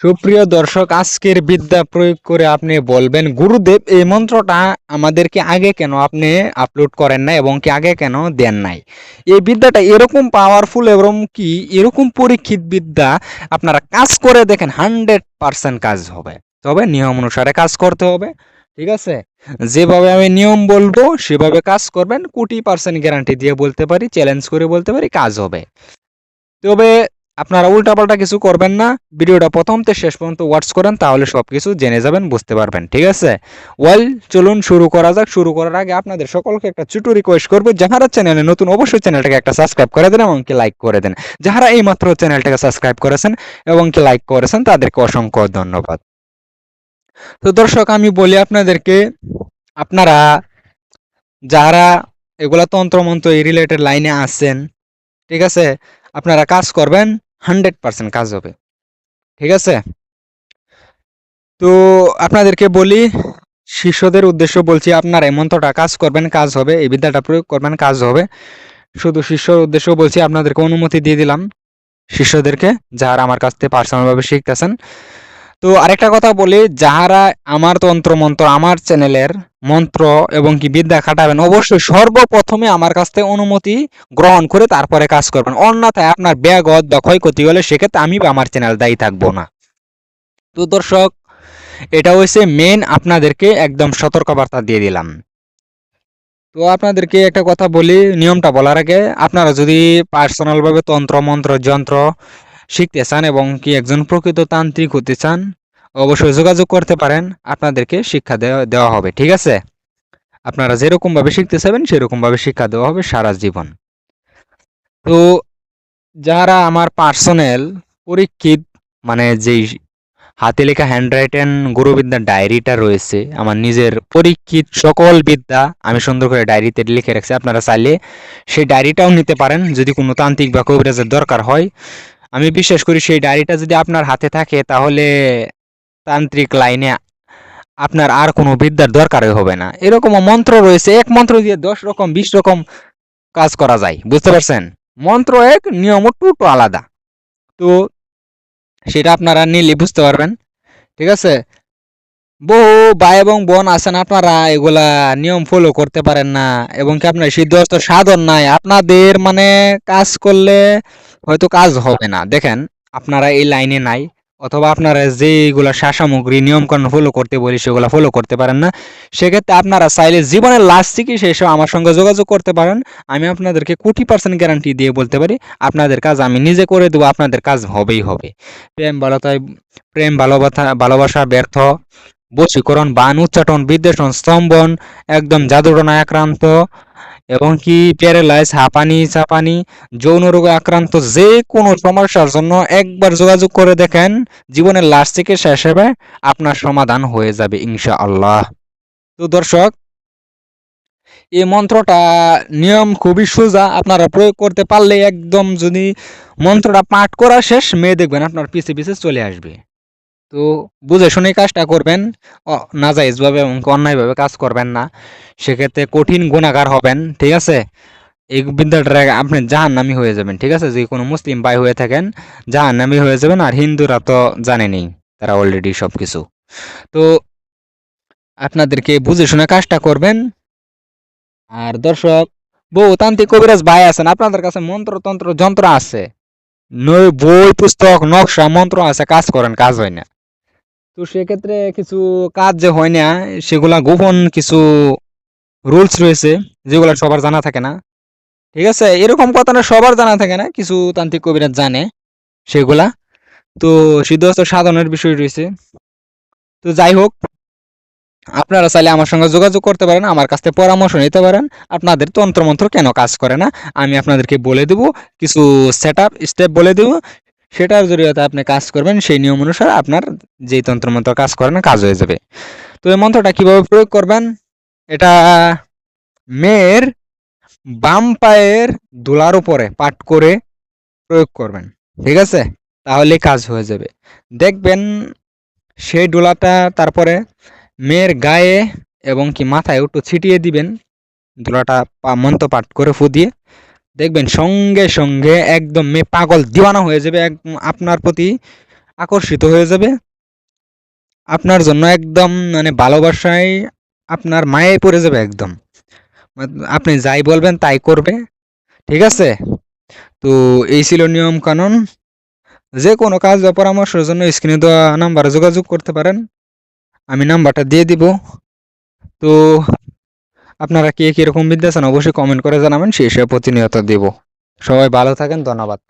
সুপ্রিয় দর্শক, আজকের বিদ্যা প্রয়োগ করে আপনি বলবেন, গুরুদেব এই মন্ত্রটা আমাদেরকে আগে কেন আপনি আপলোড করেন না এবং কি আগে কেন দেন নাই। এই বিদ্যাটা এরকম পাওয়ারফুল এবং কি এরকম পরীক্ষিত বিদ্যা, আপনারা কাজ করে দেখেন 100% কাজ হবে। তবে নিয়ম অনুসারে কাজ করতে হবে, ঠিক আছে? যেভাবে আমি নিয়ম বলবো সেভাবে কাজ করবেন, কোটি পার্সেন্ট গ্যারান্টি দিয়ে বলতে পারি, চ্যালেঞ্জ করে বলতে পারি, কাজ হবে। তবে আপনারা উল্টাপাল্টা কিছু করবেন না। ভিডিওটা প্রথম থেকে শেষ পর্যন্ত ওয়াচ করেন, তাহলে সবকিছু জেনে যাবেন, বুঝতে পারবেন, ঠিক আছে? ওয়েল, চলুন শুরু করা যাক। শুরু করার আগে আপনাদের সকলকে একটা ছোট রিকোয়েস্ট করবো, যারা চ্যানেলে নতুন অবশ্যই চ্যানেলটাকে একটা সাবস্ক্রাইব করে দেন এবং কি লাইক করে দেন। যারা এই মাত্র চ্যানেলটাকে সাবস্ক্রাইব করেছেন এবং কি লাইক করেছেন তাদেরকে অসংখ্য ধন্যবাদ। তো দর্শক, আমি বলি আপনাদেরকে, আপনারা যারা এগুলা তন্ত্রমন্ত্র এই রিলেটেড লাইনে আছেন, ঠিক আছে, আপনারা কাজ করবেন, 100% কাজ হবে, ঠিক আছে? তো আপনাদেরকে বলি, শিষ্যদের উদ্দেশ্য বলছি, আপনারা এই মন্ত্রটা কাজ করবেন, কাজ হবে, এই বিদ্যাটা প্রয়োগ করবেন, কাজ হবে। শুধু শিষ্যর উদ্দেশ্য বলছি, আপনাদেরকে অনুমতি দিয়ে দিলাম শিষ্যদেরকে, যারা আমার কাছ থেকে পার্সোনাল ভাবে শিখতেছেন। তো আরেকটা কথা বলি, যারা আমার তন্ত্র মন্ত্র, আমার চ্যানেলের মন্ত্র এবং কি বিদ্যা খাটাবেন, অবশ্যই সর্বপ্রথমে আমার কাছ থেকে অনুমতি গ্রহণ করে তারপরে কাজ করবেন। অন্যথায় আপনার ব্যাঘাত বা ক্ষয়ক্ষতি হলে সেক্ষেত্রে আমি বা আমার চ্যানেল দায়ী থাকবো না। তো দর্শক, এটা হচ্ছে মেন, আপনাদেরকে একদম সতর্কবার্তা দিয়ে দিলাম। তো আপনাদেরকে একটা কথা বলি, নিয়মটা বলার আগে, আপনারা যদি পার্সোনাল ভাবে তন্ত্র মন্ত্র যন্ত্র শিখতে চান এবং কি একজন প্রকৃত তান্ত্রিক হতে চান, অবশ্যই যোগাযোগ করতে পারেন, আপনাদেরকে শিক্ষা দেওয়া হবে, ঠিক আছে? আপনারা যেরকম ভাবে শিখতে চাইবেন সেরকম ভাবে শিক্ষা দেওয়া হবে সারা জীবন। তো যারা আমার পার্সোনাল পরীক্ষিত, মানে যেই হাতে লেখা হ্যান্ডরাইটেন গুরুবিদ্যার ডায়েরিটা রয়েছে, আমার নিজের পরীক্ষিত সকল বিদ্যা আমি সুন্দর করে ডায়েরিতে লিখে রাখছি, আপনারা চাইলে সেই ডায়েরিটাও নিতে পারেন যদি কোনো তান্ত্রিক বা কবিরাজের দরকার হয়। আমি বিশ্বাস করি সেই ডায়েরিটা যদি আপনার হাতে থাকে তাহলে তান্ত্রিক লাইনে আপনার আর কোনো বিদ্যার দরকারই হবে না। এরকমও মন্ত্র রয়েছে, এক মন্ত্র দিয়ে 10 রকম 20 রকম কাজ করা যায়, বুঝতে পারছেন? মন্ত্র এক, নিয়ম একটু আলাদা। তো সেটা আপনারা নিলে বুঝতে পারবেন, ঠিক আছে? বহু ভাই এবং বোন আছেন, আপনারা এগুলা নিয়ম ফলো করতে পারেন না এবং কি আপনার সিদ্ধহস্ত সাধন নাই, আপনাদের মানে কাজ করলে হয়তো কাজ হবে না। দেখেন, আপনারা এই লাইনে নাই, অথবা আপনারা যেগুলা সামগ্রী নিয়ম কানুন ফলো করতে বলি সেগুলো ফলো করতে পারেন না, সেক্ষেত্রে আপনারা চাইলে জীবনের লাস্ট চিকিৎসা এসে আমার সঙ্গে যোগাযোগ করতে পারেন। আমি আপনাদেরকে কোটি পার্সেন্ট গ্যারান্টি দিয়ে বলতে পারি, আপনাদের কাজ আমি নিজে করে দেবো, আপনাদের কাজ হবেই হবে। প্রেম ভালোবাসা ব্যর্থ, বশীকরণ, বান, উচ্চাটন, বিদ্বেষণ, স্তম্ভন, একদম জাদুটনায় আক্রান্ত এবং কি প্যারালাইজ, হাঁপানি চাপানি, যৌন রোগে আক্রান্ত, যে কোনো সমস্যার জন্য একবার যোগাযোগ করে দেখেন, জীবনের লাস্ট থেকে শেষ হবে, আপনার সমাধান হয়ে যাবে ইনশাআল্লাহ। তো দর্শক, এই মন্ত্রটা নিয়ম খুবই সোজা, আপনারা প্রয়োগ করতে পারলে একদম, যদি মন্ত্রটা পাঠ করা শেষ, মেয়ে দেখবেন আপনার পিছে পিছে চলে আসবে। তো বুঝে শুনে কাজটা করবেন, নাজায়েজভাবে এবং অন্যায়ভাবে কাজ করবেন না, সেক্ষেত্রে কঠিন গুণাগার হবেন, ঠিক আছে? এই বিদ্যাটা আপনি জাহান্নামী হয়ে যাবেন, ঠিক আছে? যে কোনো মুসলিম ভাই হয়ে থাকেন, জাহান্নামী হয়ে যাবেন। আর হিন্দুরা তো জানেনই, তারা অলরেডি সব কিছু। তো আপনাদেরকে বুঝে শুনে কাজটা করবেন। আর দর্শক, বহু তান্ত্রিক কবিরাজ ভাই আছেন, আপনাদের কাছে মন্ত্র তন্ত্র যন্ত্র আছে, বই পুস্তক নকশা মন্ত্র আছে, কাজ করেন, কাজ হয় না। তো সেক্ষেত্রে কিছু কাজ যে হয় না, সেগুলা গোপন কিছু রুলস রয়েছে, যেগুলো সবার জানা থাকে না, ঠিক আছে? এরকম কথা না, সবার জানা থাকে না, কিছু তান্ত্রিক কবিরাজ জানে সেগুলা। তো সিদ্ধহস্ত সাধনের বিষয় রয়েছে। তো যাই হোক, আপনারা চাইলে আমার সঙ্গে যোগাযোগ করতে পারেন, আমার কাছ থেকে পরামর্শ নিতে পারেন, আপনাদের তন্ত্রমন্ত্র কেন কাজ করে না আমি আপনাদেরকে বলে দেব, কিছু সেট আপ স্টেপ বলে দেব, সেটার জরিয়তে আপনি কাজ করবেন, সেই নিয়ম অনুসারে আপনার যেই তন্ত্রমন্ত্র কাজ করে না, কাজ হয়ে যাবে। তো এই মন্ত্রটা কিভাবে প্রয়োগ করবেন, এটা মেয়ের বাম পায়ের ধুলার উপরে পাঠ করে প্রয়োগ করবেন, ঠিক আছে? তাহলে কাজ হয়ে যাবে। দেখবেন সেই ডোলাটা তারপরে মেয়ের গায়ে এবং কি মাথায় একটু ছিটিয়ে দিবেন, ডোলাটা মন্ত্র পাঠ করে ফু দিয়ে, দেখবেন সঙ্গে সঙ্গে একদম মেয়ে পাগল দিওয়ানা হয়ে যাবে আপনার প্রতি, আকর্ষিত হয়ে যাবে, আপনার জন্য একদম মানে ভালোবাসায় আপনার মায়ে পড়ে যাবে একদম। আপনি যাই বলবেন তাই করবে, ঠিক আছে? তো এই ছিল নিয়ম কানুন। যে কোনো কাজ বা পরামর্শের জন্য স্ক্রিনে দেওয়া নাম্বারে যোগাযোগ করতে পারেন, আমি নাম্বারটা দিয়ে দিব। তো আপনারা কে কীরকম বিদ্যা চান অবশ্যই কমেন্ট করে জানাবেন, সেই হিসেবে প্রতিনিয়ত দেব। সবাই ভালো থাকেন, ধন্যবাদ।